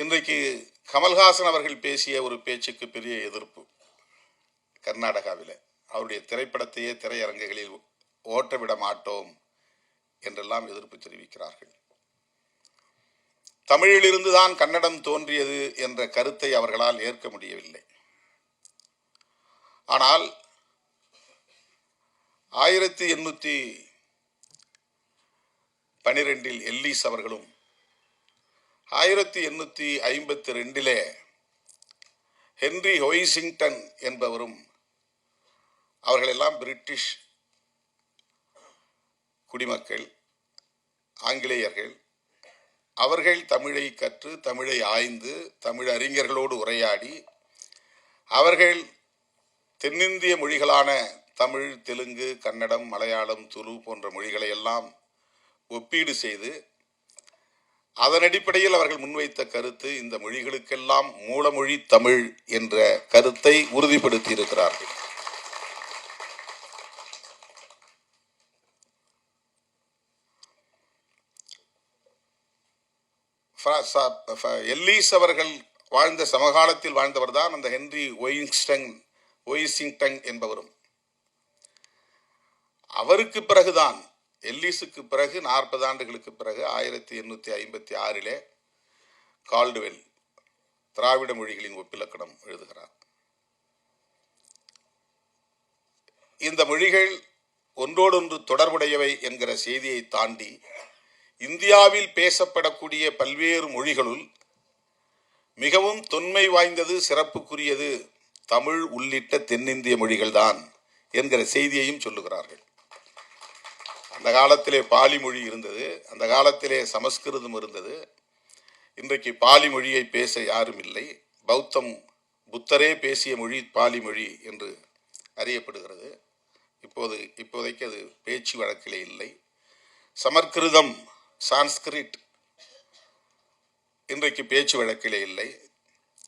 இன்றைக்கு கமல்ஹாசன் அவர்கள் பேசிய ஒரு பேச்சுக்கு பெரிய எதிர்ப்பு. கர்நாடகாவில் அவருடைய திரைப்படத்தையே திரையரங்குகளில் ஓட்டவிட மாட்டோம் என்றெல்லாம் எதிர்ப்பு தெரிவிக்கிறார்கள். தமிழிலிருந்துதான் கன்னடம் தோன்றியது என்ற கருத்தை அவர்களால் ஏற்க முடியவில்லை. ஆனால் 1812 எல்லீஸ் அவர்களும் 1852 ஹென்றி ஹொய்சிங்டன் என்பவரும், அவர்களெல்லாம் பிரிட்டிஷ் குடிமக்கள், ஆங்கிலேயர்கள். அவர்கள் தமிழை கற்று, தமிழை ஆய்ந்து, தமிழ் அறிஞர்களோடு உரையாடி, அவர்கள் தென்னிந்திய மொழிகளான தமிழ், தெலுங்கு, கன்னடம், மலையாளம், துளு போன்ற மொழிகளை எல்லாம் ஒப்பீடு செய்து, அதன் அடிப்படையில் அவர்கள் முன்வைத்த கருத்து இந்த மொழிகளுக்கெல்லாம் மூலமொழி தமிழ் என்ற கருத்தை உறுதிப்படுத்தி இருக்கிறார்கள். எல்லீஸ் அவர்கள் வாழ்ந்த சமகாலத்தில் வாழ்ந்தவர் தான் அந்த ஹென்றி ஒய்சிங்டன் என்பவரும். அவருக்கு பிறகுதான், எல்லீஸுக்கு பிறகு 40 ஆண்டுகளுக்கு பிறகு 1856 கால்டுவெல் திராவிட மொழிகளின் ஒப்பிலக்கணம் எழுதுகிறார். இந்த மொழிகள் ஒன்றோடொன்று தொடர்புடையவை என்கிற செய்தியை தாண்டி, இந்தியாவில் பேசப்படக்கூடிய பல்வேறு மொழிகளுள் மிகவும் தொன்மை வாய்ந்தது, சிறப்புக்குரியது தமிழ் உள்ளிட்ட தென்னிந்திய மொழிகள்தான் என்கிற செய்தியையும் சொல்லுகிறார்கள். அந்த காலத்திலே பாலி மொழி இருந்தது, அந்த காலத்திலே சமஸ்கிருதம் இருந்தது. இன்றைக்கு பாலி மொழியை பேச யாரும் இல்லை. புத்தரே பேசிய மொழி பாலி மொழி என்று அறியப்படுகிறது. இப்போதைக்கு அது பேச்சு வழக்கிலே இல்லை. சமஸ்கிருதம், சான்ஸ்கிரிட் இன்றைக்கு பேச்சு வழக்கிலே இல்லை.